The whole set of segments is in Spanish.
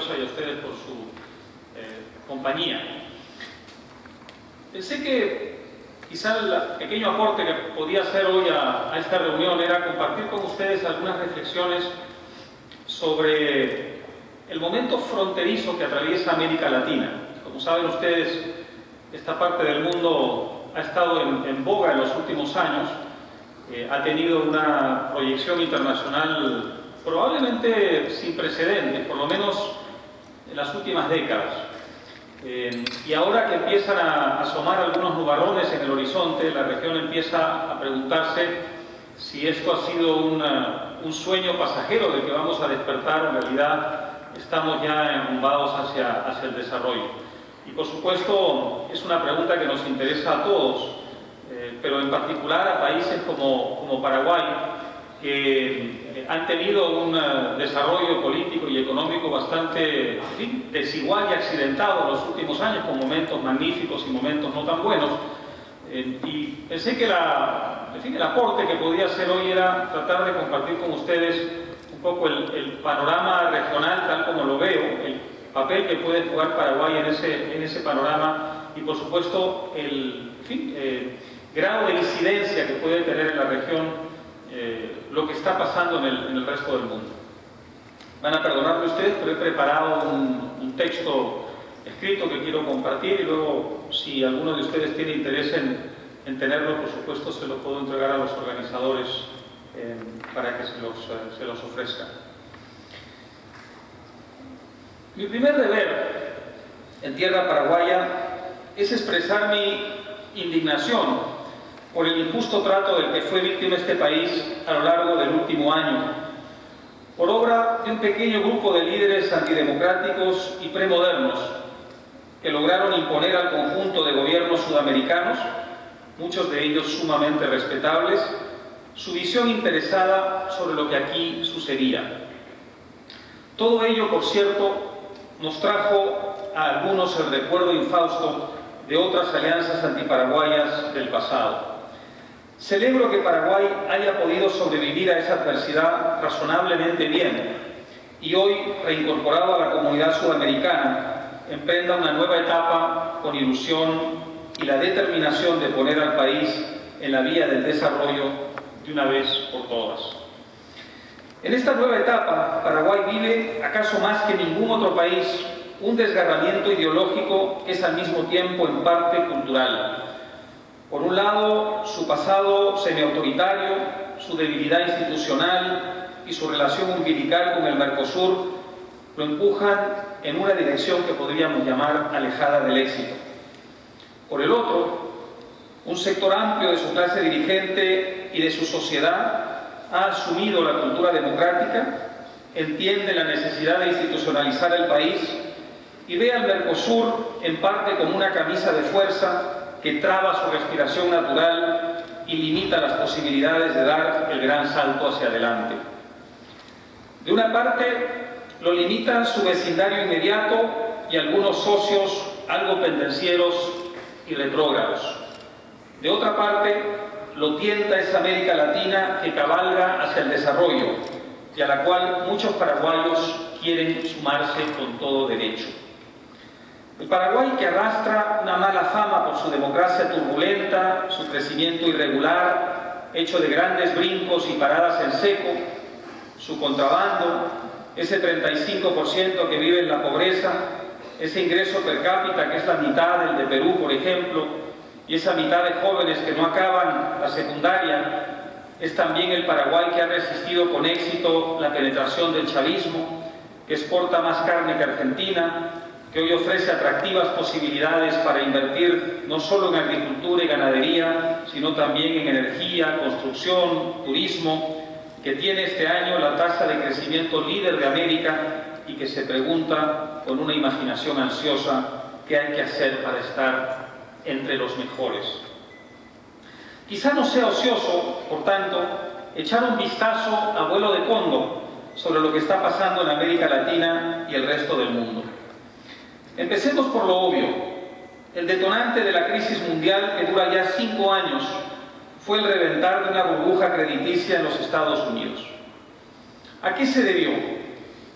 beneficiosa y a ustedes por su compañía. Pensé que quizá el pequeño aporte que podía hacer hoy a esta reunión era compartir con ustedes algunas reflexiones sobre el momento fronterizo que atraviesa América Latina. Como saben ustedes, esta parte del mundo ha estado en boga en los últimos años, ha tenido una proyección internacional probablemente sin precedentes, por lo menos en las últimas décadas. Y ahora que empiezan a asomar algunos nubarrones en el horizonte, la región empieza a preguntarse si esto ha sido un sueño pasajero del que vamos a despertar, en realidad estamos ya enrumbados hacia el desarrollo. Y por supuesto es una pregunta que nos interesa a todos, pero en particular a países como Paraguay, que han tenido un desarrollo político y económico bastante, en fin, desigual y accidentado en los últimos años, con momentos magníficos y momentos no tan buenos. Y pensé que el aporte que podía hacer hoy era tratar de compartir con ustedes un poco el panorama regional tal como lo veo, el papel que puede jugar Paraguay en ese panorama y por supuesto el grado de incidencia que puede tener en la región lo que está pasando en el resto del mundo. Van a perdonarme ustedes, pero he preparado un texto escrito que quiero compartir y luego, si alguno de ustedes tiene interés en tenerlo, por supuesto, se lo puedo entregar a los organizadores para que se los ofrezcan. Mi primer deber en tierra paraguaya es expresar mi indignación por el injusto trato del que fue víctima este país a lo largo del último año, por obra de un pequeño grupo de líderes antidemocráticos y premodernos que lograron imponer al conjunto de gobiernos sudamericanos, muchos de ellos sumamente respetables, su visión interesada sobre lo que aquí sucedía. Todo ello, por cierto, nos trajo a algunos el recuerdo infausto de otras alianzas antiparaguayas del pasado. Celebro que Paraguay haya podido sobrevivir a esa adversidad razonablemente bien y hoy, reincorporado a la comunidad sudamericana, emprenda una nueva etapa con ilusión y la determinación de poner al país en la vía del desarrollo de una vez por todas. En esta nueva etapa, Paraguay vive, acaso más que ningún otro país, un desgarramiento ideológico que es al mismo tiempo en parte cultural. Por un lado, su pasado semiautoritario, su debilidad institucional y su relación umbilical con el Mercosur lo empujan en una dirección que podríamos llamar alejada del éxito. Por el otro, un sector amplio de su clase dirigente y de su sociedad ha asumido la cultura democrática, entiende la necesidad de institucionalizar el país y ve al Mercosur en parte como una camisa de fuerza que traba su respiración natural y limita las posibilidades de dar el gran salto hacia adelante. De una parte, lo limitan su vecindario inmediato y algunos socios algo pendencieros y retrógrados. De otra parte, lo tienta esa América Latina que cabalga hacia el desarrollo y a la cual muchos paraguayos quieren sumarse con todo derecho. El Paraguay, que arrastra una mala fama por su democracia turbulenta, su crecimiento irregular, hecho de grandes brincos y paradas en seco, su contrabando, ese 35% que vive en la pobreza, ese ingreso per cápita que es la mitad del de Perú, por ejemplo, y esa mitad de jóvenes que no acaban la secundaria, es también el Paraguay que ha resistido con éxito la penetración del chavismo, que exporta más carne que Argentina, que hoy ofrece atractivas posibilidades para invertir no solo en agricultura y ganadería, sino también en energía, construcción, turismo, que tiene este año la tasa de crecimiento líder de América y que se pregunta con una imaginación ansiosa qué hay que hacer para estar entre los mejores. Quizá no sea ocioso, por tanto, echar un vistazo a vuelo de cóndor sobre lo que está pasando en América Latina y el resto del mundo. Empecemos por lo obvio. El detonante de la crisis mundial, que dura ya 5 años, fue el reventar de una burbuja crediticia en los Estados Unidos. ¿A qué se debió?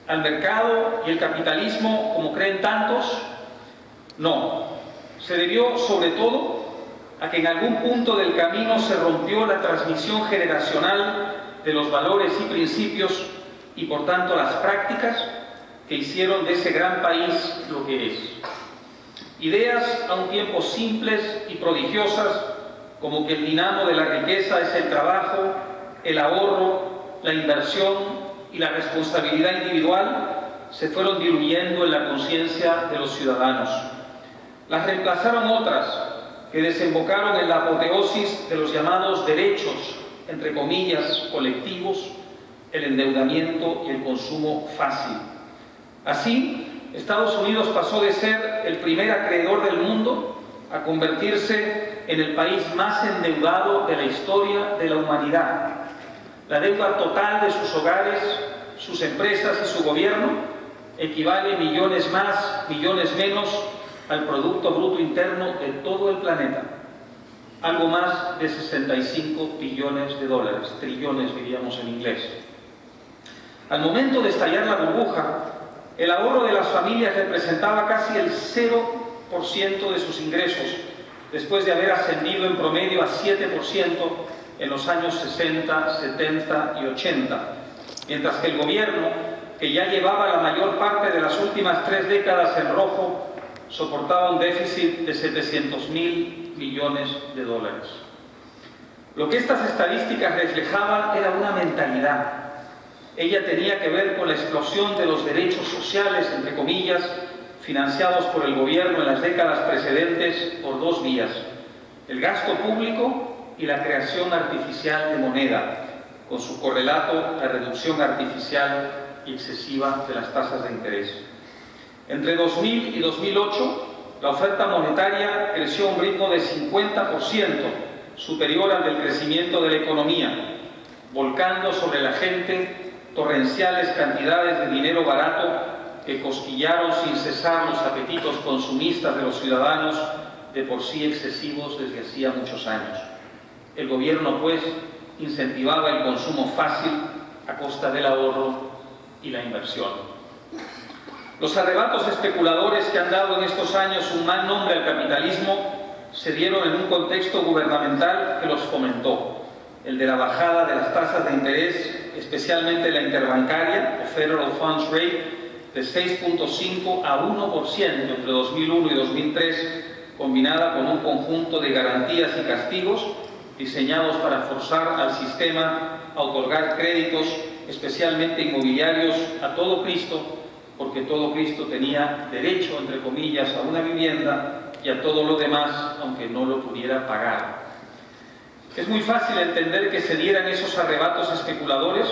¿Al mercado y el capitalismo como creen tantos? No. Se debió sobre todo a que en algún punto del camino se rompió la transmisión generacional de los valores y principios y por tanto las prácticas que hicieron de ese gran país lo que es. Ideas a un tiempo simples y prodigiosas, como que el dinamo de la riqueza es el trabajo, el ahorro, la inversión y la responsabilidad individual, se fueron diluyendo en la conciencia de los ciudadanos. Las reemplazaron otras que desembocaron en la apoteosis de los llamados derechos, entre comillas, colectivos, el endeudamiento y el consumo fácil. Así, Estados Unidos pasó de ser el primer acreedor del mundo a convertirse en el país más endeudado de la historia de la humanidad. La deuda total de sus hogares, sus empresas y su gobierno equivale millones más, millones menos al Producto Bruto Interno de todo el planeta. Algo más de 65 billones de dólares, trillones diríamos en inglés. Al momento de estallar la burbuja, el ahorro de las familias representaba casi el 0% de sus ingresos, después de haber ascendido en promedio a 7% en los años 60, 70 y 80, mientras que el gobierno, que ya llevaba la mayor parte de las últimas 3 décadas en rojo, soportaba un déficit de 700.000 millones de dólares. Lo que estas estadísticas reflejaban era una mentalidad. Ella tenía que ver con la explosión de los derechos sociales, entre comillas, financiados por el gobierno en las décadas precedentes por 2 vías: el gasto público y la creación artificial de moneda, con su correlato, la reducción artificial y excesiva de las tasas de interés. Entre 2000 y 2008, la oferta monetaria creció a un ritmo de 50%, superior al del crecimiento de la economía, volcando sobre la gente torrenciales cantidades de dinero barato que cosquillaron sin cesar los apetitos consumistas de los ciudadanos, de por sí excesivos desde hacía muchos años. El gobierno, pues, incentivaba el consumo fácil a costa del ahorro y la inversión. Los arrebatos especuladores que han dado en estos años un mal nombre al capitalismo se dieron en un contexto gubernamental que los fomentó, el de la bajada de las tasas de interés, especialmente la interbancaria, o Federal Funds Rate, de 6.5 a 1% entre 2001 y 2003, combinada con un conjunto de garantías y castigos diseñados para forzar al sistema a otorgar créditos, especialmente inmobiliarios, a todo Cristo, porque todo Cristo tenía derecho, entre comillas, a una vivienda y a todo lo demás, aunque no lo pudiera pagar. Es muy fácil entender que se dieran esos arrebatos especuladores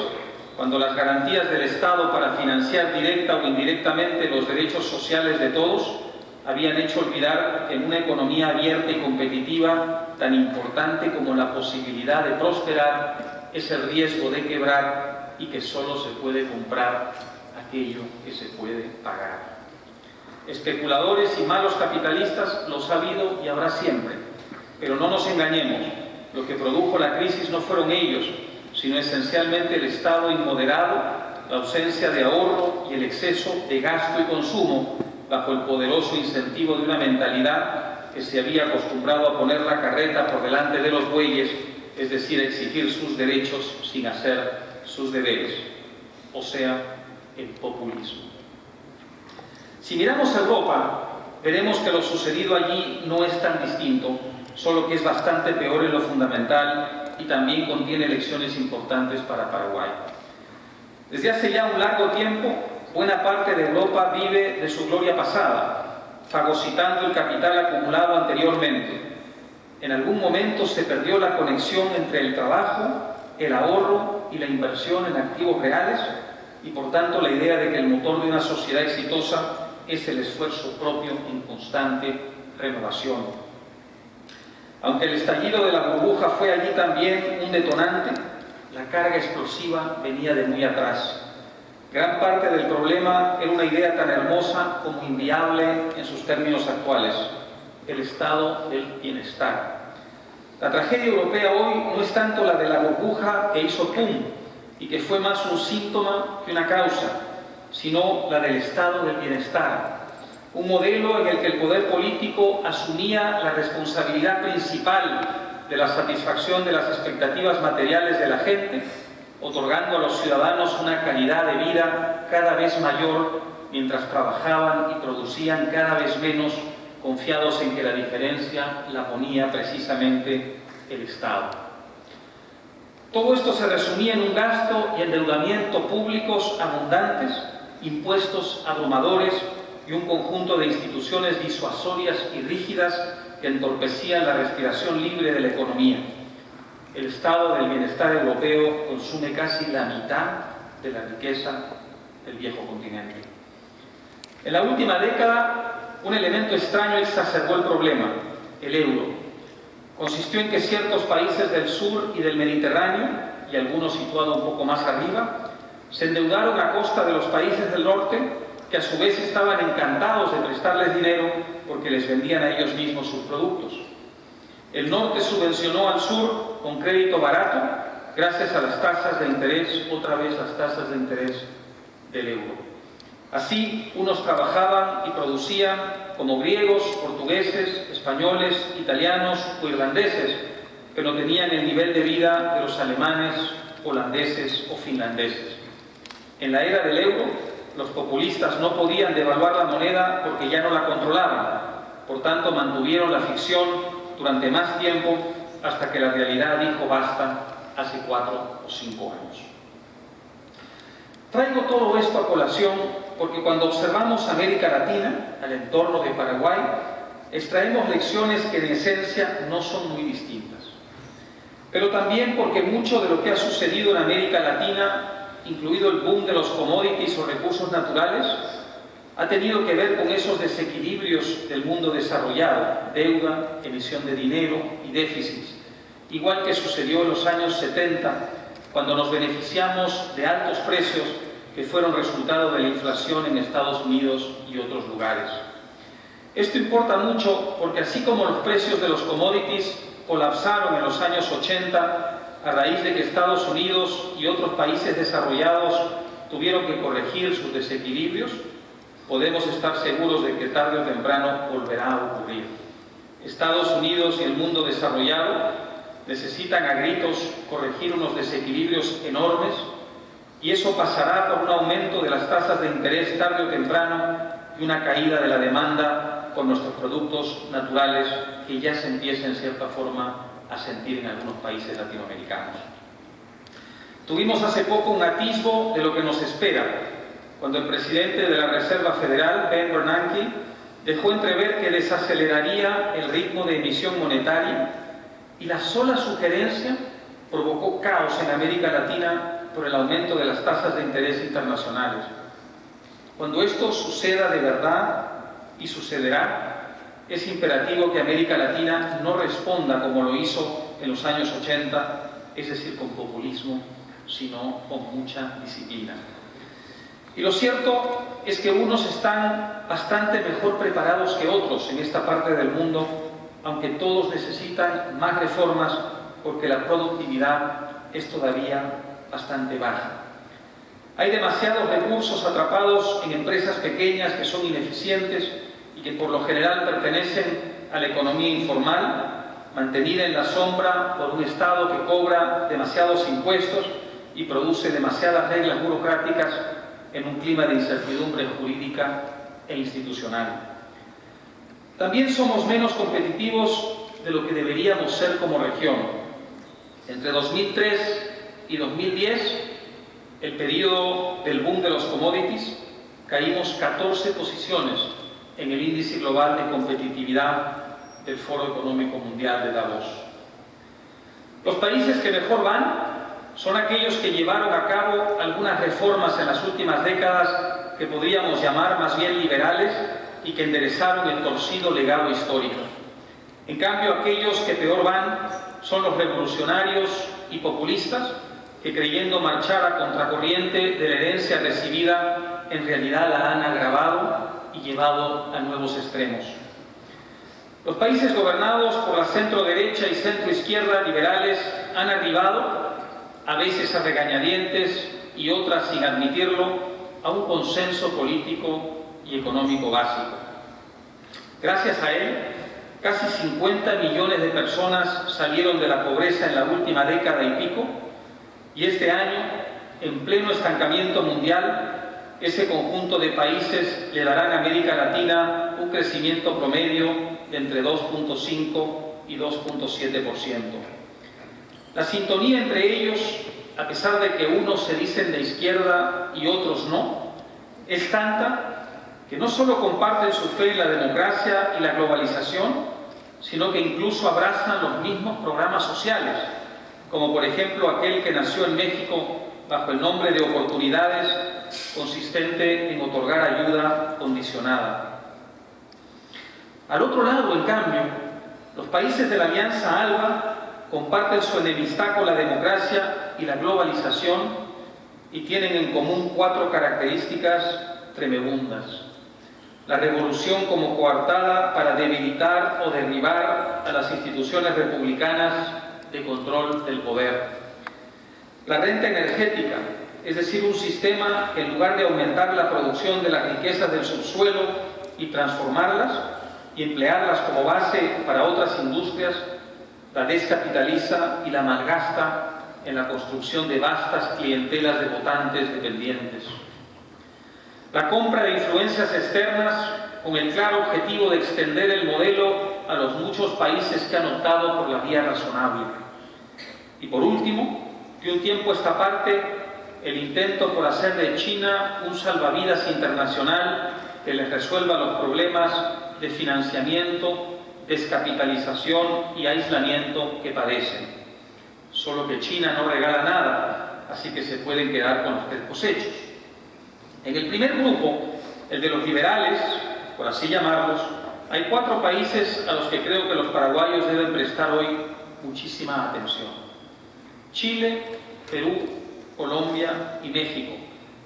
cuando las garantías del Estado para financiar directa o indirectamente los derechos sociales de todos habían hecho olvidar que en una economía abierta y competitiva tan importante como la posibilidad de prosperar es el riesgo de quebrar y que solo se puede comprar aquello que se puede pagar. Especuladores y malos capitalistas los ha habido y habrá siempre, pero no nos engañemos. Lo que produjo la crisis no fueron ellos, sino esencialmente el Estado inmoderado, la ausencia de ahorro y el exceso de gasto y consumo bajo el poderoso incentivo de una mentalidad que se había acostumbrado a poner la carreta por delante de los bueyes, es decir, exigir sus derechos sin hacer sus deberes, o sea, el populismo. Si miramos a Europa, veremos que lo sucedido allí no es tan distinto, solo que es bastante peor en lo fundamental y también contiene lecciones importantes para Paraguay. Desde hace ya un largo tiempo, buena parte de Europa vive de su gloria pasada, fagocitando el capital acumulado anteriormente. En algún momento se perdió la conexión entre el trabajo, el ahorro y la inversión en activos reales y por tanto la idea de que el motor de una sociedad exitosa es el esfuerzo propio en constante renovación. Aunque el estallido de la burbuja fue allí también un detonante, la carga explosiva venía de muy atrás. Gran parte del problema era una idea tan hermosa como inviable en sus términos actuales: el estado del bienestar. La tragedia europea hoy no es tanto la de la burbuja que hizo pum y que fue más un síntoma que una causa, sino la del estado del bienestar. Un modelo en el que el poder político asumía la responsabilidad principal de la satisfacción de las expectativas materiales de la gente, otorgando a los ciudadanos una calidad de vida cada vez mayor mientras trabajaban y producían cada vez menos, confiados en que la diferencia la ponía precisamente el Estado. Todo esto se resumía en un gasto y endeudamiento públicos abundantes, impuestos abrumadores y un conjunto de instituciones disuasorias y rígidas que entorpecían la respiración libre de la economía. El estado del bienestar europeo consume casi la mitad de la riqueza del viejo continente. En la última década, un elemento extraño exacerbó el problema: el euro. Consistió en que ciertos países del sur y del Mediterráneo, y algunos situados un poco más arriba, se endeudaron a costa de los países del norte, que a su vez estaban encantados de prestarles dinero porque les vendían a ellos mismos sus productos. El norte subvencionó al sur con crédito barato gracias a las tasas de interés, otra vez las tasas de interés del euro. Así, unos trabajaban y producían como griegos, portugueses, españoles, italianos o irlandeses, que no tenían el nivel de vida de los alemanes, holandeses o finlandeses. En la era del euro, los populistas no podían devaluar la moneda porque ya no la controlaban. Por tanto, mantuvieron la ficción durante más tiempo hasta que la realidad dijo basta hace 4 o 5 años. Traigo todo esto a colación porque cuando observamos América Latina, al entorno de Paraguay, extraemos lecciones que en esencia no son muy distintas. Pero también porque mucho de lo que ha sucedido en América Latina, incluido el boom de los commodities o recursos naturales, ha tenido que ver con esos desequilibrios del mundo desarrollado: deuda, emisión de dinero y déficits, igual que sucedió en los años 70, cuando nos beneficiamos de altos precios que fueron resultado de la inflación en Estados Unidos y otros lugares. Esto importa mucho porque así como los precios de los commodities colapsaron en los años 80 a raíz de que Estados Unidos y otros países desarrollados tuvieron que corregir sus desequilibrios, podemos estar seguros de que tarde o temprano volverá a ocurrir. Estados Unidos y el mundo desarrollado necesitan a gritos corregir unos desequilibrios enormes, y eso pasará por un aumento de las tasas de interés tarde o temprano y una caída de la demanda con nuestros productos naturales, que ya se empieza en cierta forma a sentir en algunos países latinoamericanos. Tuvimos hace poco un atisbo de lo que nos espera, cuando el presidente de la Reserva Federal, Ben Bernanke, dejó entrever que desaceleraría el ritmo de emisión monetaria, y la sola sugerencia provocó caos en América Latina por el aumento de las tasas de interés internacionales. Cuando esto suceda de verdad, y sucederá, es imperativo que América Latina no responda como lo hizo en los años 80, es decir, con populismo, sino con mucha disciplina. Y lo cierto es que unos están bastante mejor preparados que otros en esta parte del mundo, aunque todos necesitan más reformas porque la productividad es todavía bastante baja. Hay demasiados recursos atrapados en empresas pequeñas que son ineficientes y que por lo general pertenecen a la economía informal, mantenida en la sombra por un Estado que cobra demasiados impuestos y produce demasiadas reglas burocráticas en un clima de incertidumbre jurídica e institucional. También somos menos competitivos de lo que deberíamos ser como región. Entre 2003 y 2010, el periodo del boom de los commodities, caímos 14 posiciones en el índice global de competitividad del Foro Económico Mundial de Davos. Los países que mejor van son aquellos que llevaron a cabo algunas reformas en las últimas décadas que podríamos llamar más bien liberales y que enderezaron el torcido legado histórico. En cambio, aquellos que peor van son los revolucionarios y populistas que, creyendo marchar a contracorriente de la herencia recibida, en realidad la han agravado y llevado a nuevos extremos. Los países gobernados por la centro-derecha y centro-izquierda liberales han arribado, a veces a regañadientes y otras sin admitirlo, a un consenso político y económico básico. Gracias a él, casi 50 millones de personas salieron de la pobreza en la última década y pico, y este año, en pleno estancamiento mundial, ese conjunto de países le darán a América Latina un crecimiento promedio de entre 2.5 y 2.7%. La sintonía entre ellos, a pesar de que unos se dicen de izquierda y otros no, es tanta que no solo comparten su fe en la democracia y la globalización, sino que incluso abrazan los mismos programas sociales, como por ejemplo aquel que nació en México bajo el nombre de Oportunidades, consistente en otorgar ayuda condicionada. Al otro lado, en cambio, los países de la Alianza ALBA comparten su enemistad con la democracia y la globalización y tienen en común 4 características tremebundas. La revolución como coartada para debilitar o derribar a las instituciones republicanas de control del poder. La renta energética, es decir, un sistema que en lugar de aumentar la producción de las riquezas del subsuelo y transformarlas y emplearlas como base para otras industrias, la descapitaliza y la malgasta en la construcción de vastas clientelas de votantes dependientes. La compra de influencias externas con el claro objetivo de extender el modelo a los muchos países que han optado por la vía razonable. Y por último, de un tiempo a esta parte, el intento por hacer de China un salvavidas internacional que les resuelva los problemas de financiamiento, descapitalización y aislamiento que padecen. Solo que China no regala nada, así que se pueden quedar con los despojos. En el primer grupo, el de los liberales, por así llamarlos, hay 4 países a los que creo que los paraguayos deben prestar hoy muchísima atención. Chile, Perú, Colombia y México,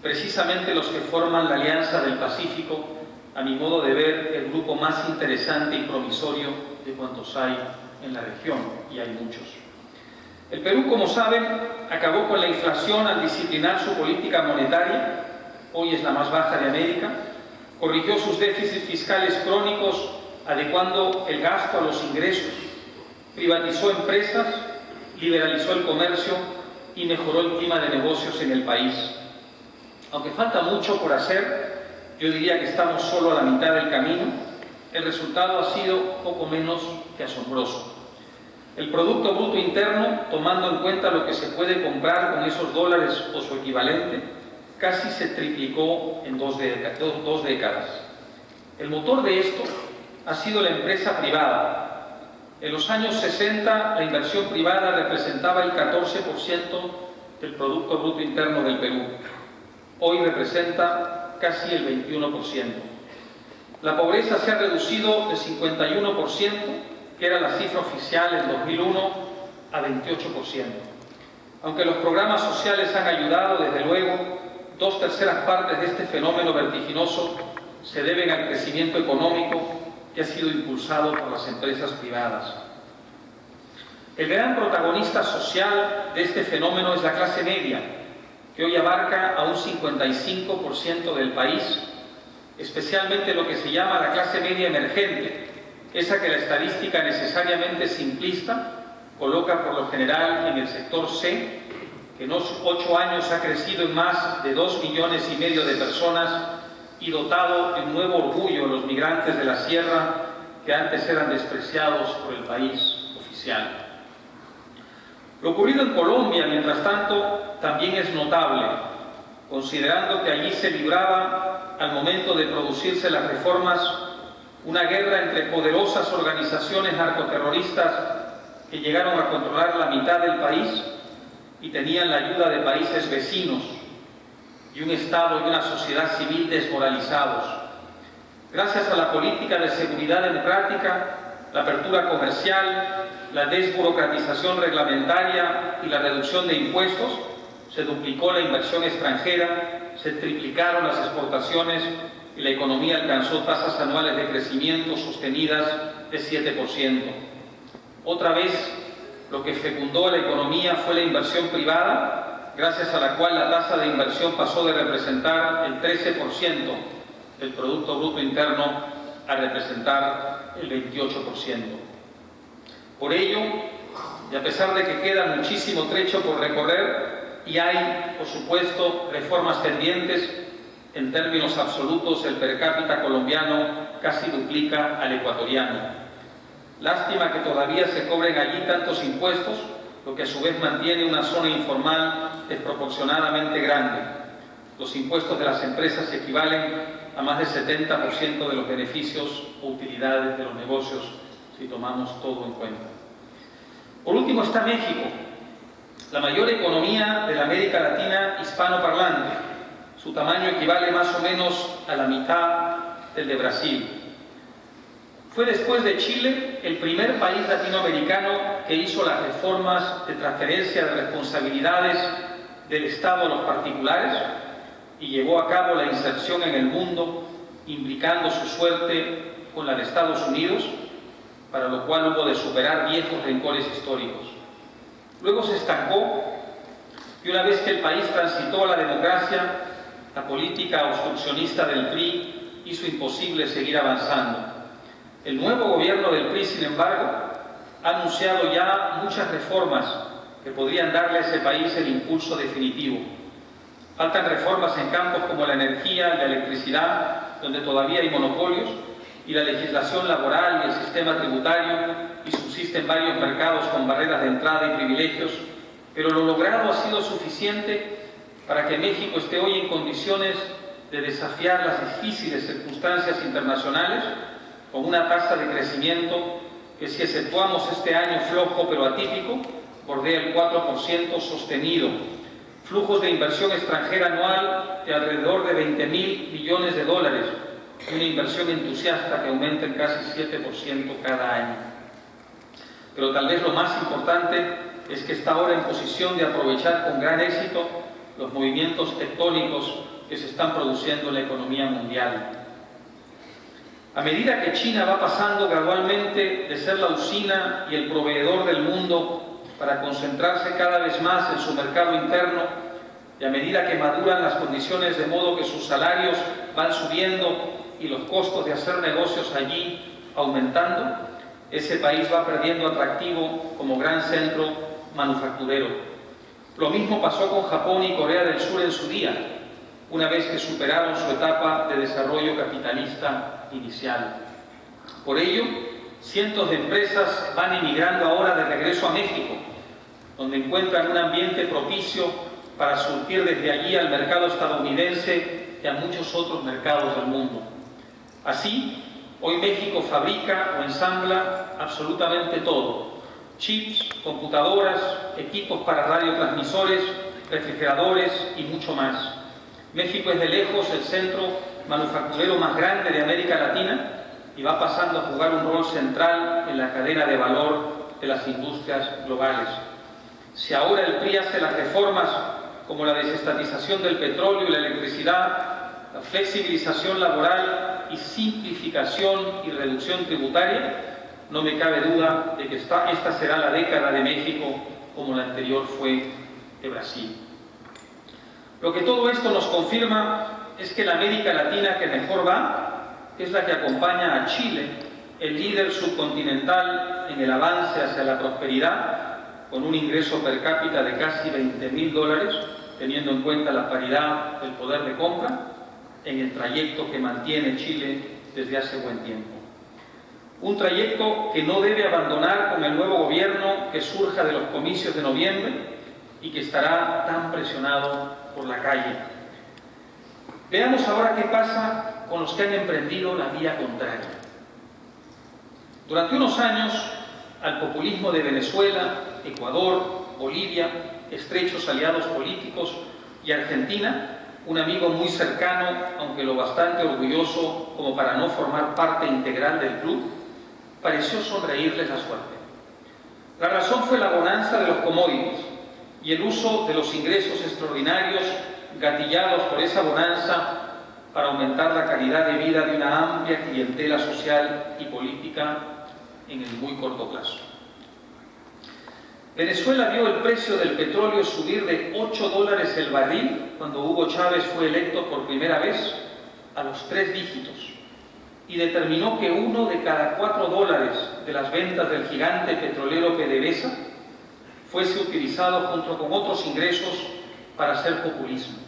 precisamente los que forman la Alianza del Pacífico, a mi modo de ver, el grupo más interesante y promisorio de cuantos hay en la región, y hay muchos. El Perú, como saben, acabó con la inflación al disciplinar su política monetaria, hoy es la más baja de América, corrigió sus déficits fiscales crónicos adecuando el gasto a los ingresos, privatizó empresas, liberalizó el comercio y mejoró el clima de negocios en el país. Aunque falta mucho por hacer, yo diría que estamos solo a la mitad del camino, el resultado ha sido poco menos que asombroso. El Producto Bruto Interno, tomando en cuenta lo que se puede comprar con esos dólares o su equivalente, casi se triplicó en dos décadas. El motor de esto ha sido la empresa privada. En los años 60, la inversión privada representaba el 14% del Producto Bruto Interno del Perú. Hoy representa casi el 21%. La pobreza se ha reducido de 51%, que era la cifra oficial en 2001, a 28%. Aunque los programas sociales han ayudado, desde luego, 2/3 partes de este fenómeno vertiginoso se deben al crecimiento económico que ha sido impulsado por las empresas privadas. El gran protagonista social de este fenómeno es la clase media, que hoy abarca a un 55% del país, especialmente lo que se llama la clase media emergente, esa que la estadística necesariamente simplista coloca por lo general en el sector C, que en 8 años ha crecido en más de 2,5 millones de personas y dotado de un nuevo orgullo a los migrantes de la sierra que antes eran despreciados por el país oficial. Lo ocurrido en Colombia, mientras tanto, también es notable, considerando que allí se libraba, al momento de producirse las reformas, una guerra entre poderosas organizaciones narcoterroristas que llegaron a controlar la mitad del país y tenían la ayuda de países vecinos y un Estado y una sociedad civil desmoralizados. Gracias a la política de seguridad democrática, la apertura comercial, la desburocratización reglamentaria y la reducción de impuestos, se duplicó la inversión extranjera, se triplicaron las exportaciones y la economía alcanzó tasas anuales de crecimiento sostenidas de 7%. Otra vez, lo que fecundó la economía fue la inversión privada, gracias a la cual la tasa de inversión pasó de representar el 13% del Producto Bruto Interno a representar el 28%. Por ello, y a pesar de que queda muchísimo trecho por recorrer, y hay, por supuesto, reformas pendientes, en términos absolutos el per cápita colombiano casi duplica al ecuatoriano. Lástima que todavía se cobren allí tantos impuestos, lo que a su vez mantiene una zona informal desproporcionadamente grande. Los impuestos de las empresas equivalen a más del 70% de los beneficios o utilidades de los negocios, si tomamos todo en cuenta. Por último está México, la mayor economía de la América Latina hispanoparlante. Su tamaño equivale más o menos a la mitad del de Brasil. Fue después de Chile el primer país latinoamericano que hizo las reformas de transferencia de responsabilidades del Estado a los particulares y llevó a cabo la inserción en el mundo, implicando su suerte con la de Estados Unidos, para lo cual hubo de superar viejos rencores históricos. Luego se estancó y una vez que el país transitó a la democracia, la política obstruccionista del PRI hizo imposible seguir avanzando. El nuevo gobierno del PRI, sin embargo, ha anunciado ya muchas reformas que podrían darle a ese país el impulso definitivo. Faltan reformas en campos como la energía, la electricidad, donde todavía hay monopolios, y la legislación laboral y el sistema tributario, y subsisten varios mercados con barreras de entrada y privilegios, pero lo logrado ha sido suficiente para que México esté hoy en condiciones de desafiar las difíciles circunstancias internacionales con una tasa de crecimiento que, si exceptuamos este año flojo pero atípico, bordea el 4% sostenido, flujos de inversión extranjera anual de alrededor de 20.000 millones de dólares, y una inversión entusiasta que aumenta en casi 7% cada año. Pero tal vez lo más importante es que está ahora en posición de aprovechar con gran éxito los movimientos tectónicos que se están produciendo en la economía mundial. A medida que China va pasando gradualmente de ser la usina y el proveedor del mundo para concentrarse cada vez más en su mercado interno, y a medida que maduran las condiciones de modo que sus salarios van subiendo y los costos de hacer negocios allí aumentando, ese país va perdiendo atractivo como gran centro manufacturero. Lo mismo pasó con Japón y Corea del Sur en su día, una vez que superaron su etapa de desarrollo capitalista inicial. Por ello, cientos de empresas van emigrando ahora de regreso a México, donde encuentran un ambiente propicio para surtir desde allí al mercado estadounidense y a muchos otros mercados del mundo. Así, hoy México fabrica o ensambla absolutamente todo: chips, computadoras, equipos para radiotransmisores, refrigeradores y mucho más. México es de lejos el centro manufacturero más grande de América Latina y va pasando a jugar un rol central en la cadena de valor de las industrias globales. Si ahora el PRI hace las reformas como la desestatización del petróleo y la electricidad, la flexibilización laboral y simplificación y reducción tributaria, no me cabe duda de que esta será la década de México como la anterior fue de Brasil. Lo que todo esto nos confirma es que la América Latina que mejor va es la que acompaña a Chile, el líder subcontinental en el avance hacia la prosperidad, con un ingreso per cápita de casi $20.000, teniendo en cuenta la paridad del poder de compra, en el trayecto que mantiene Chile desde hace buen tiempo. Un trayecto que no debe abandonar con el nuevo gobierno que surja de los comicios de noviembre y que estará tan presionado por la calle. Veamos ahora qué pasa con los que han emprendido la vía contraria. Durante unos años, al populismo de Venezuela, Ecuador, Bolivia, estrechos aliados políticos, y Argentina, un amigo muy cercano, aunque lo bastante orgulloso como para no formar parte integral del club, pareció sonreírles la suerte. La razón fue la bonanza de los commodities y el uso de los ingresos extraordinarios gatillados por esa bonanza para aumentar la calidad de vida de una amplia clientela social y política en el muy corto plazo. Venezuela vio el precio del petróleo subir de $8 el barril cuando Hugo Chávez fue electo por primera vez a los 3 dígitos y determinó que 1 de cada 4 dólares de las ventas del gigante petrolero PDVSA fuese utilizado junto con otros ingresos para hacer populismo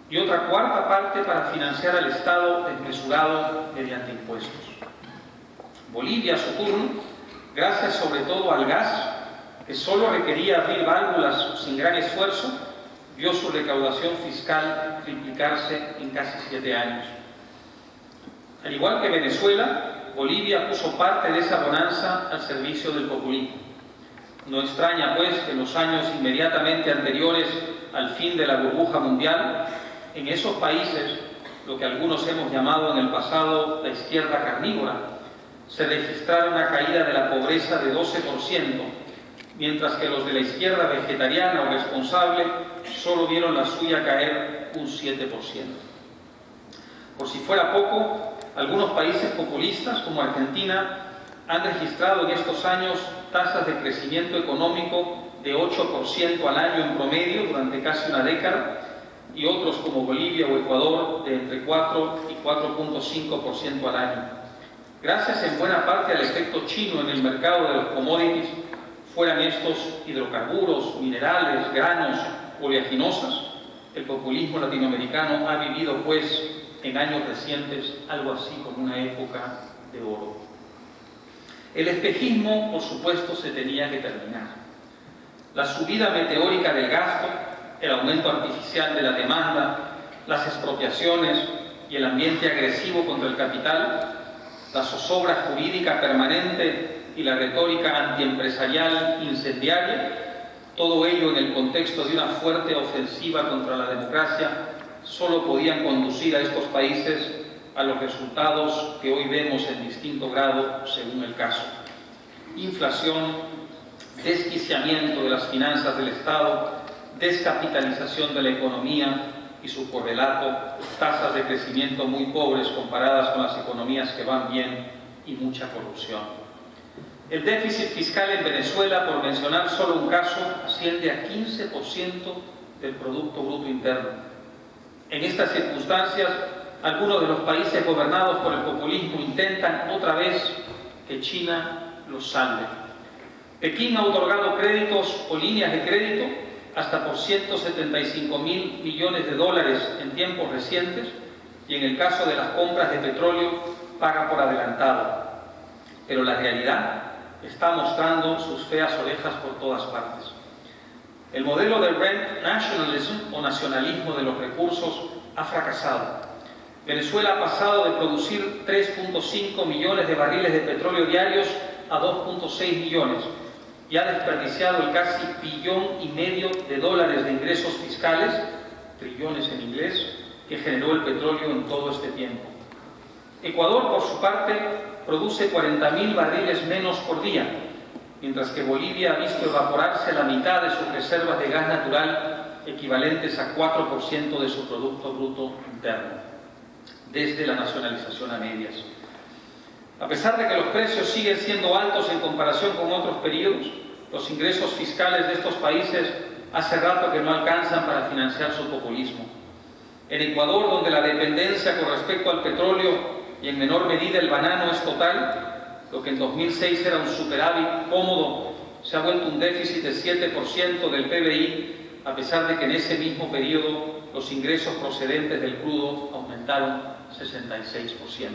y otra cuarta parte para financiar al Estado desmesurado mediante impuestos. Bolivia, a su turno, gracias sobre todo al gas, que solo requería abrir válvulas sin gran esfuerzo, vio su recaudación fiscal triplicarse en casi 7 años. Al igual que Venezuela, Bolivia puso parte de esa bonanza al servicio del populismo. No extraña, pues, que en los años inmediatamente anteriores al fin de la burbuja mundial, en esos países, lo que algunos hemos llamado en el pasado la izquierda carnívora, se registrara una caída de la pobreza de 12%, mientras que los de la izquierda vegetariana o responsable solo vieron la suya caer un 7%. Por si fuera poco, algunos países populistas, como Argentina, han registrado en estos años tasas de crecimiento económico de 8% al año en promedio durante casi una década, y otros como Bolivia o Ecuador de entre 4 y 4.5% al año. Gracias en buena parte al efecto chino en el mercado de los commodities, fueran estos hidrocarburos, minerales, granos, oleaginosas, el populismo latinoamericano ha vivido, pues, en años recientes, algo así como una época de oro. El espejismo, por supuesto, se tenía que terminar. La subida meteórica del gasto, el aumento artificial de la demanda, las expropiaciones y el ambiente agresivo contra el capital, la zozobra jurídica permanente y la retórica antiempresarial incendiaria, todo ello en el contexto de una fuerte ofensiva contra la democracia, solo podían conducir a estos países a los resultados que hoy vemos en distinto grado según el caso. Inflación, desquiciamiento de las finanzas del Estado, descapitalización de la economía y su correlato, tasas de crecimiento muy pobres comparadas con las economías que van bien y mucha corrupción. El déficit fiscal en Venezuela, por mencionar solo un caso, asciende a 15% del Producto Bruto Interno. En estas circunstancias, algunos de los países gobernados por el populismo intentan otra vez que China los salve. Pekín ha otorgado créditos o líneas de crédito hasta por $175.000 millones en tiempos recientes y en el caso de las compras de petróleo paga por adelantado. Pero la realidad está mostrando sus feas orejas por todas partes. El modelo del rent nationalism o nacionalismo de los recursos ha fracasado. Venezuela ha pasado de producir 3.5 millones de barriles de petróleo diarios a 2.6 millones y ha desperdiciado el casi $1,5 billones de ingresos fiscales, trillones en inglés, que generó el petróleo en todo este tiempo. Ecuador, por su parte, produce 40.000 barriles menos por día, mientras que Bolivia ha visto evaporarse la mitad de sus reservas de gas natural, equivalentes a 4% de su Producto Bruto Interno, desde la nacionalización a medias. A pesar de que los precios siguen siendo altos en comparación con otros periodos, los ingresos fiscales de estos países hace rato que no alcanzan para financiar su populismo. En Ecuador, donde la dependencia con respecto al petróleo y en menor medida el banano es total, lo que en 2006 era un superávit cómodo, se ha vuelto un déficit de 7% del PBI, a pesar de que en ese mismo periodo los ingresos procedentes del crudo aumentaron 66%.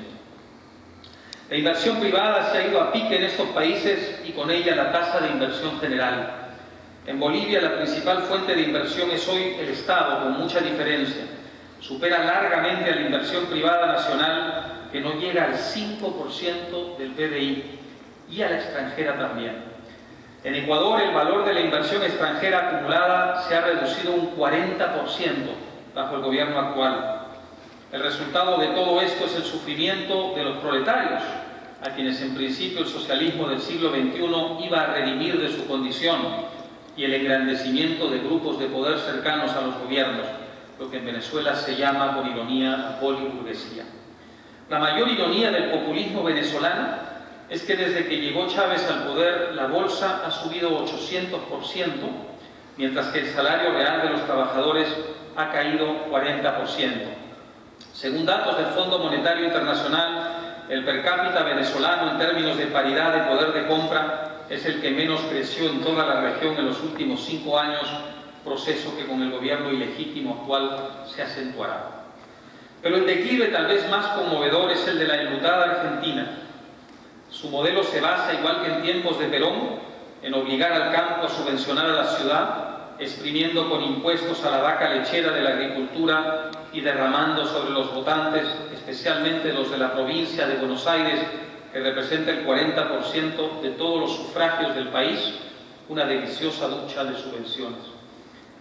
La inversión privada se ha ido a pique en estos países y con ella la tasa de inversión general. En Bolivia la principal fuente de inversión es hoy el Estado, con mucha diferencia. Supera largamente a la inversión privada nacional, que no llega al 5% del PBI, y a la extranjera también. En Ecuador el valor de la inversión extranjera acumulada se ha reducido un 40% bajo el gobierno actual. El resultado de todo esto es el sufrimiento de los proletarios, a quienes en principio el socialismo del siglo XXI iba a redimir de su condición, y el engrandecimiento de grupos de poder cercanos a los gobiernos, lo que en Venezuela se llama, con ironía, la poliburguesía. La mayor ironía del populismo venezolano es que desde que llegó Chávez al poder, la bolsa ha subido 800%, mientras que el salario real de los trabajadores ha caído 40%. Según datos del Fondo Monetario Internacional, el per cápita venezolano en términos de paridad de poder de compra es el que menos creció en toda la región en los últimos 5 años, proceso que con el gobierno ilegítimo actual se acentuará. Pero el declive tal vez más conmovedor es el de la enlutada Argentina. Su modelo se basa, igual que en tiempos de Perón, en obligar al campo a subvencionar a la ciudad, exprimiendo con impuestos a la vaca lechera de la agricultura y derramando sobre los votantes, especialmente los de la provincia de Buenos Aires, que representa el 40% de todos los sufragios del país, una deliciosa ducha de subvenciones.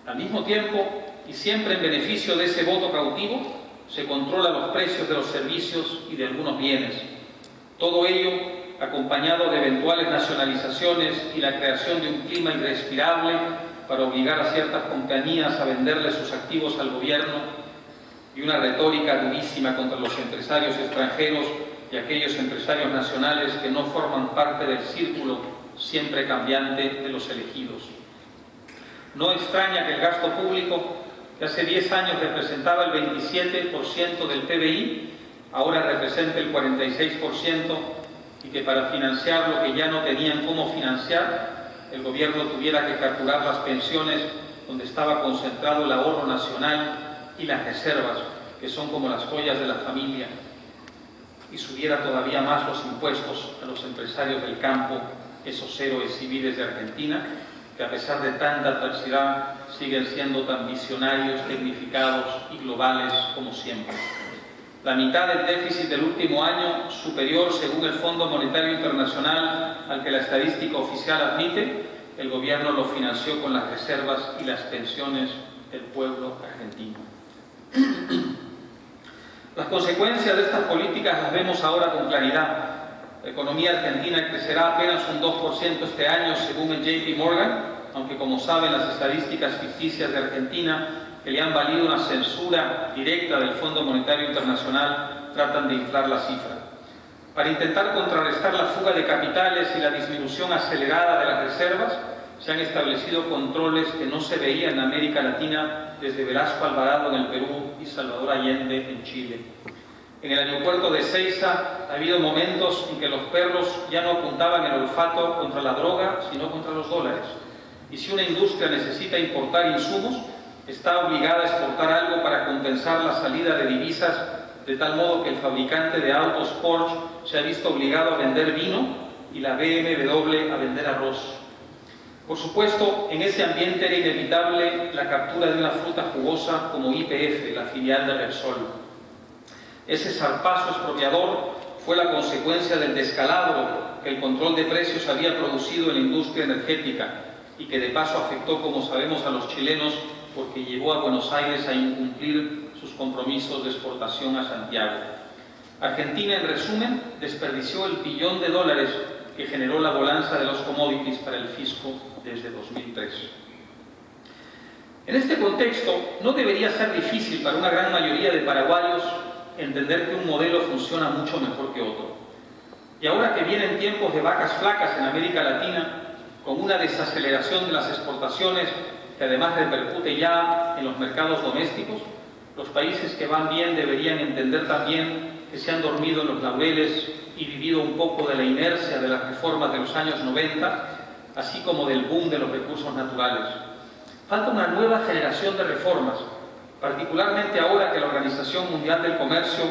Al mismo tiempo, y siempre en beneficio de ese voto cautivo, se controlan los precios de los servicios y de algunos bienes. Todo ello acompañado de eventuales nacionalizaciones y la creación de un clima irrespirable para obligar a ciertas compañías a venderle sus activos al gobierno, y una retórica durísima contra los empresarios extranjeros y aquellos empresarios nacionales que no forman parte del círculo siempre cambiante de los elegidos. No extraña que el gasto público, que hace 10 años representaba el 27% del PBI, ahora represente el 46%, y que para financiar lo que ya no tenían cómo financiar, el gobierno tuviera que calcular las pensiones donde estaba concentrado el ahorro nacional y las reservas, que son como las joyas de la familia, y subiera todavía más los impuestos a los empresarios del campo, esos héroes civiles de Argentina, que a pesar de tanta adversidad siguen siendo tan visionarios, tecnificados y globales como siempre. La mitad del déficit del último año, superior según el Fondo Monetario Internacional al que la estadística oficial admite, el gobierno lo financió con las reservas y las pensiones del pueblo argentino. Las consecuencias de estas políticas las vemos ahora con claridad. La economía argentina crecerá apenas un 2% este año según el JP Morgan, aunque como saben las estadísticas ficticias de Argentina, que le han valido una censura directa del Fondo Monetario Internacional, tratan de inflar la cifra. Para intentar contrarrestar la fuga de capitales y la disminución acelerada de las reservas, se han establecido controles que no se veían en América Latina desde Velasco Alvarado en el Perú y Salvador Allende en Chile. En el aeropuerto de Ezeiza ha habido momentos en que los perros ya no apuntaban el olfato contra la droga, sino contra los dólares. Y si una industria necesita importar insumos, está obligada a exportar algo para compensar la salida de divisas, de tal modo que el fabricante de autos Porsche se ha visto obligado a vender vino y la BMW a vender arroz. Por supuesto, en ese ambiente era inevitable la captura de una fruta jugosa como YPF, la filial de Repsol. Ese zarpazo expropiador fue la consecuencia del descalabro que el control de precios había producido en la industria energética y que de paso afectó, como sabemos, a los chilenos porque llevó a Buenos Aires a incumplir sus compromisos de exportación a Santiago. Argentina, en resumen, desperdició el billón de dólares que generó la bonanza de los commodities para el fisco desde 2003. En este contexto, no debería ser difícil para una gran mayoría de paraguayos entender que un modelo funciona mucho mejor que otro. Y ahora que vienen tiempos de vacas flacas en América Latina, con una desaceleración de las exportaciones que además repercute ya en los mercados domésticos, los países que van bien deberían entender también que se han dormido en los laureles y vivido un poco de la inercia de las reformas de los años 90, así como del boom de los recursos naturales. Falta una nueva generación de reformas, particularmente ahora que la Organización Mundial del Comercio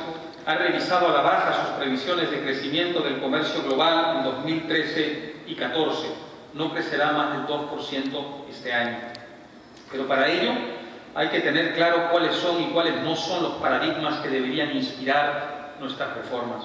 ha revisado a la baja sus previsiones de crecimiento del comercio global en 2013 y 2014. No crecerá más del 2% este año. Pero para ello hay que tener claro cuáles son y cuáles no son los paradigmas que deberían inspirar nuestras reformas.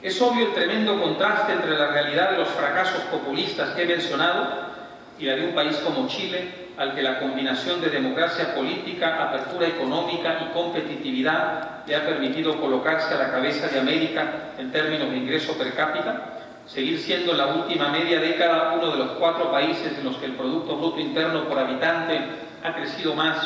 Es obvio el tremendo contraste entre la realidad de los fracasos populistas que he mencionado y la de un país como Chile, al que la combinación de democracia política, apertura económica y competitividad le ha permitido colocarse a la cabeza de América en términos de ingreso per cápita, seguir siendo en la última media década uno de los 4 países en los que el Producto Bruto Interno por habitante ha crecido más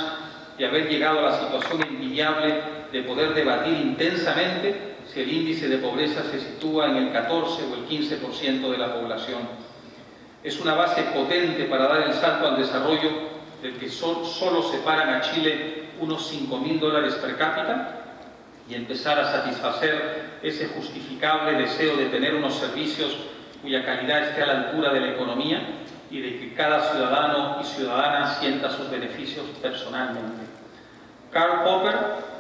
y haber llegado a la situación envidiable de poder debatir intensamente si que el índice de pobreza se sitúa en el 14 o el 15% de la población. Es una base potente para dar el salto al desarrollo del que solo separan a Chile unos $5.000 per cápita y empezar a satisfacer ese justificable deseo de tener unos servicios cuya calidad esté a la altura de la economía y de que cada ciudadano y ciudadana sienta sus beneficios personalmente. Karl Popper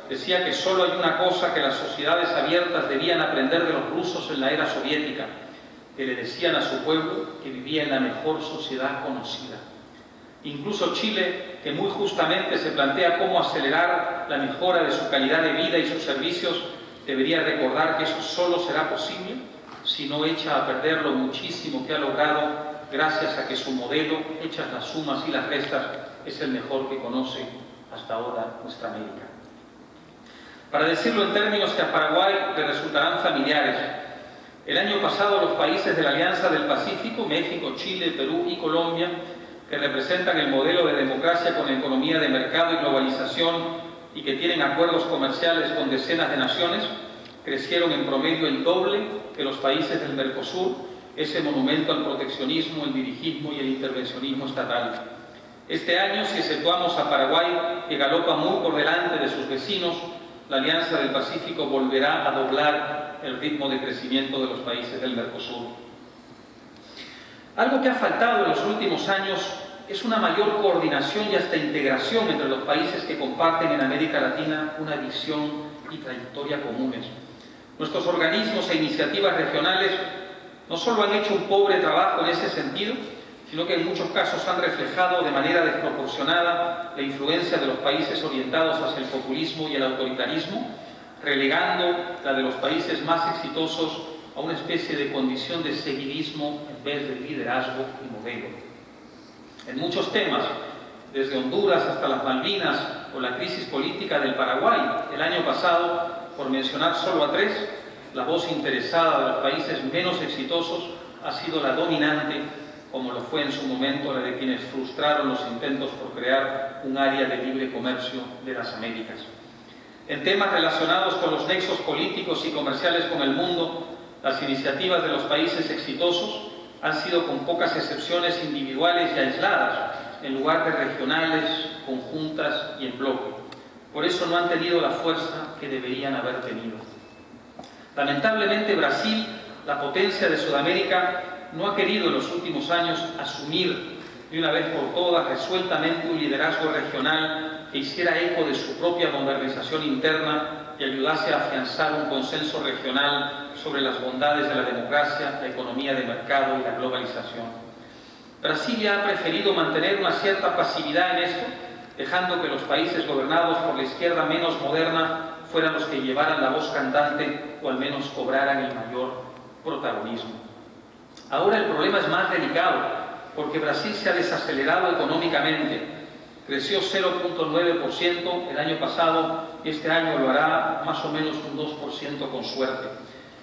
decía que solo hay una cosa que las sociedades abiertas debían aprender de los rusos en la era soviética, que le decían a su pueblo que vivía en la mejor sociedad conocida. Incluso Chile, que muy justamente se plantea cómo acelerar la mejora de su calidad de vida y sus servicios, debería recordar que eso solo será posible si no echa a perder lo muchísimo que ha logrado gracias a que su modelo, hechas las sumas y las restas, es el mejor que conoce hasta ahora nuestra América. Para decirlo en términos que a Paraguay le resultarán familiares, el año pasado los países de la Alianza del Pacífico, México, Chile, Perú y Colombia, que representan el modelo de democracia con economía de mercado y globalización y que tienen acuerdos comerciales con decenas de naciones, crecieron en promedio el doble que los países del Mercosur, ese monumento al proteccionismo, el dirigismo y el intervencionismo estatal. Este año, si exceptuamos a Paraguay, que galopa muy por delante de sus vecinos, la Alianza del Pacífico volverá a doblar el ritmo de crecimiento de los países del Mercosur. Algo que ha faltado en los últimos años es una mayor coordinación y hasta integración entre los países que comparten en América Latina una visión y trayectoria comunes. Nuestros organismos e iniciativas regionales no solo han hecho un pobre trabajo en ese sentido, sino que en muchos casos han reflejado de manera desproporcionada la influencia de los países orientados hacia el populismo y el autoritarismo, relegando la de los países más exitosos a una especie de condición de seguidismo en vez de liderazgo y modelo. En muchos temas, desde Honduras hasta las Malvinas o la crisis política del Paraguay el año pasado, por mencionar solo a tres, la voz interesada de los países menos exitosos ha sido la dominante, como lo fue en su momento la de quienes frustraron los intentos por crear un área de libre comercio de las Américas. En temas relacionados con los nexos políticos y comerciales con el mundo, las iniciativas de los países exitosos han sido con pocas excepciones individuales y aisladas, en lugar de regionales, conjuntas y en bloque. Por eso no han tenido la fuerza que deberían haber tenido. Lamentablemente Brasil, la potencia de Sudamérica, no ha querido en los últimos años asumir de una vez por todas resueltamente un liderazgo regional que hiciera eco de su propia modernización interna y ayudase a afianzar un consenso regional sobre las bondades de la democracia, la economía de mercado y la globalización. Brasil ha preferido mantener una cierta pasividad en esto, dejando que los países gobernados por la izquierda menos moderna fueran los que llevaran la voz cantante o al menos cobraran el mayor protagonismo. Ahora el problema es más delicado, porque Brasil se ha desacelerado económicamente. Creció 0.9% el año pasado y este año lo hará más o menos un 2% con suerte.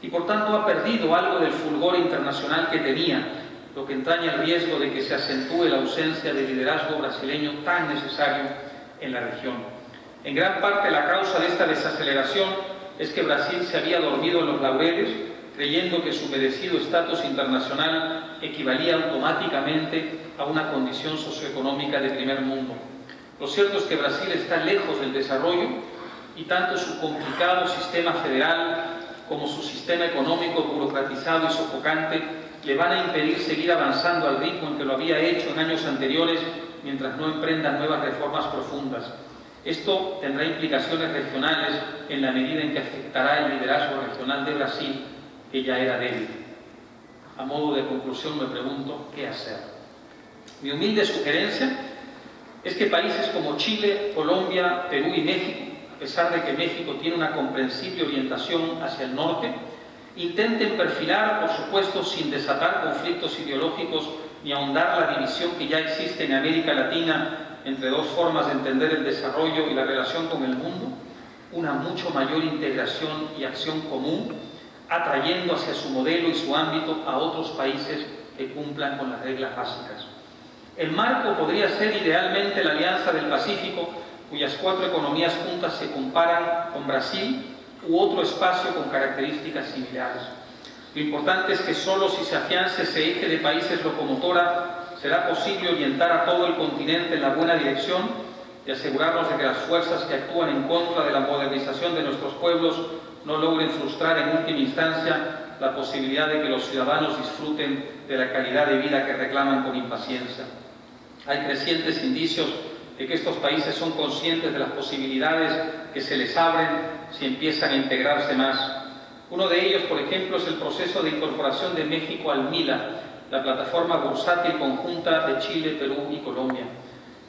Y por tanto ha perdido algo del fulgor internacional que tenía, lo que entraña el riesgo de que se acentúe la ausencia de liderazgo brasileño tan necesario en la región. En gran parte la causa de esta desaceleración es que Brasil se había dormido en los laureles, creyendo que su merecido estatus internacional equivalía automáticamente a una condición socioeconómica de primer mundo. Lo cierto es que Brasil está lejos del desarrollo y tanto su complicado sistema federal como su sistema económico burocratizado y sofocante le van a impedir seguir avanzando al ritmo en que lo había hecho en años anteriores mientras no emprenda nuevas reformas profundas. Esto tendrá implicaciones regionales en la medida en que afectará el liderazgo regional de Brasil, que ya era débil. A modo de conclusión me pregunto, ¿qué hacer? Mi humilde sugerencia es que países como Chile, Colombia, Perú y México, a pesar de que México tiene una comprensible orientación hacia el norte, intenten perfilar, por supuesto, sin desatar conflictos ideológicos ni ahondar la división que ya existe en América Latina entre dos formas de entender el desarrollo y la relación con el mundo, una mucho mayor integración y acción común, atrayendo hacia su modelo y su ámbito a otros países que cumplan con las reglas básicas. El marco podría ser idealmente la Alianza del Pacífico, cuyas 4 economías juntas se comparan con Brasil, u otro espacio con características similares. Lo importante es que solo si se afianza ese eje de países locomotora será posible orientar a todo el continente en la buena dirección y asegurarnos de que las fuerzas que actúan en contra de la modernización de nuestros pueblos no logren frustrar en última instancia la posibilidad de que los ciudadanos disfruten de la calidad de vida que reclaman con impaciencia. Hay crecientes indicios de que estos países son conscientes de las posibilidades que se les abren si empiezan a integrarse más. Uno de ellos, por ejemplo, es el proceso de incorporación de México al MILA, la plataforma bursátil conjunta de Chile, Perú y Colombia.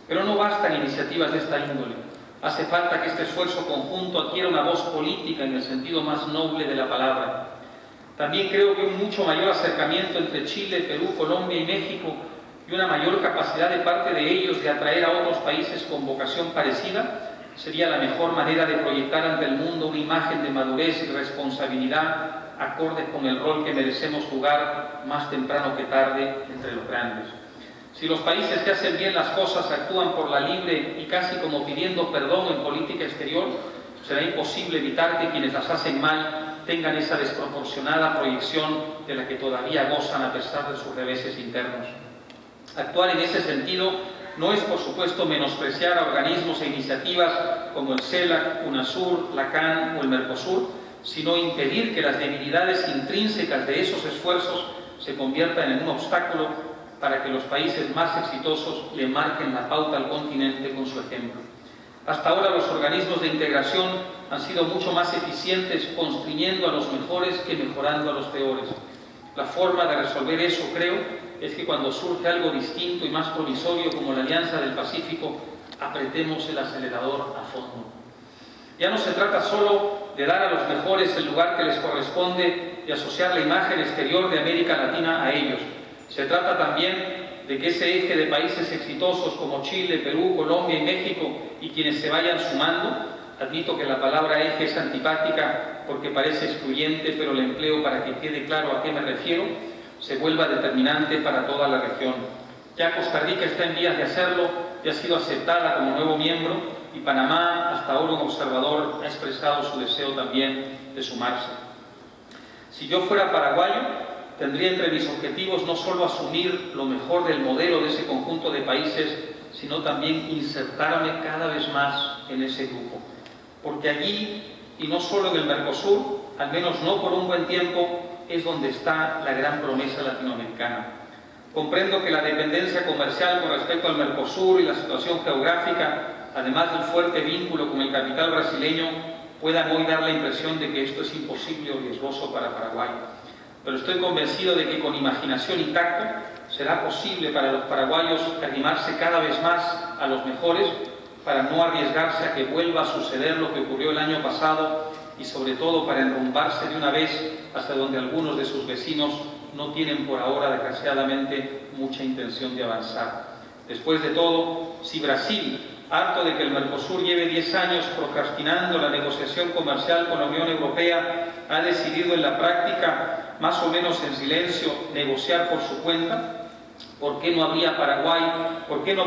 Pero no bastan iniciativas de esta índole. Hace falta que este esfuerzo conjunto adquiera una voz política en el sentido más noble de la palabra. También creo que un mucho mayor acercamiento entre Chile, Perú, Colombia y México y una mayor capacidad de parte de ellos de atraer a otros países con vocación parecida sería la mejor manera de proyectar ante el mundo una imagen de madurez y responsabilidad acorde con el rol que merecemos jugar más temprano que tarde entre los grandes. Si los países que hacen bien las cosas actúan por la libre y casi como pidiendo perdón en política exterior, será imposible evitar que quienes las hacen mal tengan esa desproporcionada proyección de la que todavía gozan a pesar de sus reveses internos. Actuar en ese sentido no es, por supuesto, menospreciar a organismos e iniciativas como el CELAC, UNASUR, la CAN o el Mercosur, sino impedir que las debilidades intrínsecas de esos esfuerzos se conviertan en un obstáculo para que los países más exitosos le marquen la pauta al continente con su ejemplo. Hasta ahora los organismos de integración han sido mucho más eficientes constriñendo a los mejores que mejorando a los peores. La forma de resolver eso, creo, es que cuando surge algo distinto y más provisorio como la Alianza del Pacífico, apretemos el acelerador a fondo. Ya no se trata solo de dar a los mejores el lugar que les corresponde y asociar la imagen exterior de América Latina a ellos. Se trata también de que ese eje de países exitosos como Chile, Perú, Colombia y México y quienes se vayan sumando, admito que la palabra eje es antipática porque parece excluyente, pero la empleo para que quede claro a qué me refiero, se vuelva determinante para toda la región. Ya Costa Rica está en vías de hacerlo y ha sido aceptada como nuevo miembro, y Panamá, hasta ahora un observador, ha expresado su deseo también de sumarse. Si yo fuera paraguayo, tendría entre mis objetivos no solo asumir lo mejor del modelo de ese conjunto de países, sino también insertarme cada vez más en ese grupo. Porque allí, y no solo en el Mercosur, al menos no por un buen tiempo, es donde está la gran promesa latinoamericana. Comprendo que la dependencia comercial con respecto al Mercosur y la situación geográfica, además del fuerte vínculo con el capital brasileño, puedan hoy dar la impresión de que esto es imposible o riesgoso para Paraguay. Pero estoy convencido de que con imaginación y tacto será posible para los paraguayos arrimarse cada vez más a los mejores para no arriesgarse a que vuelva a suceder lo que ocurrió el año pasado y sobre todo para enrumbarse de una vez hasta donde algunos de sus vecinos no tienen por ahora, desgraciadamente, mucha intención de avanzar. Después de todo, si Brasil, harto de que el Mercosur lleve 10 años procrastinando la negociación comercial con la Unión Europea, ha decidido en la práctica, más o menos en silencio, negociar por su cuenta, ¿por qué no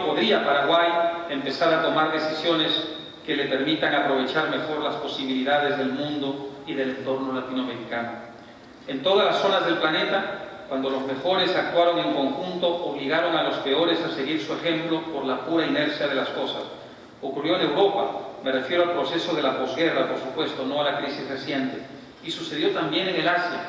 podría Paraguay empezar a tomar decisiones que le permitan aprovechar mejor las posibilidades del mundo y del entorno latinoamericano? En todas las zonas del planeta, cuando los mejores actuaron en conjunto, obligaron a los peores a seguir su ejemplo por la pura inercia de las cosas. Ocurrió en Europa, me refiero al proceso de la posguerra, por supuesto, no a la crisis reciente, y sucedió también en el Asia.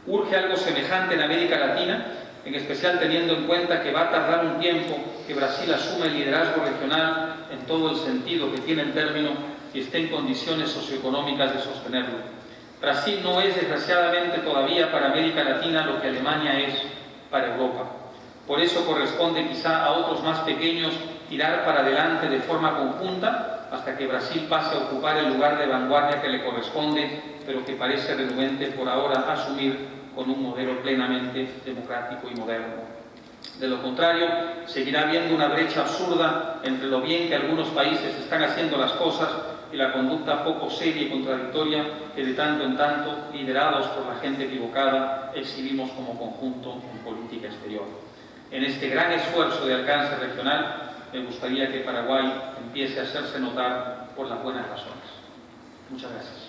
Urge algo semejante en América Latina, en especial teniendo en cuenta que va a tardar un tiempo que Brasil asuma el liderazgo regional en todo el sentido que tiene el término y esté en condiciones socioeconómicas de sostenerlo. Brasil no es, desgraciadamente, todavía para América Latina lo que Alemania es para Europa. Por eso corresponde quizá a otros más pequeños tirar para adelante de forma conjunta hasta que Brasil pase a ocupar el lugar de vanguardia que le corresponde, pero que parece renuente por ahora a asumir con un modelo plenamente democrático y moderno. De lo contrario, seguirá habiendo una brecha absurda entre lo bien que algunos países están haciendo las cosas y la conducta poco seria y contradictoria que de tanto en tanto, liderados por la gente equivocada, exhibimos como conjunto en política exterior. En este gran esfuerzo de alcance regional, me gustaría que Paraguay empiece a hacerse notar por las buenas razones. Muchas gracias.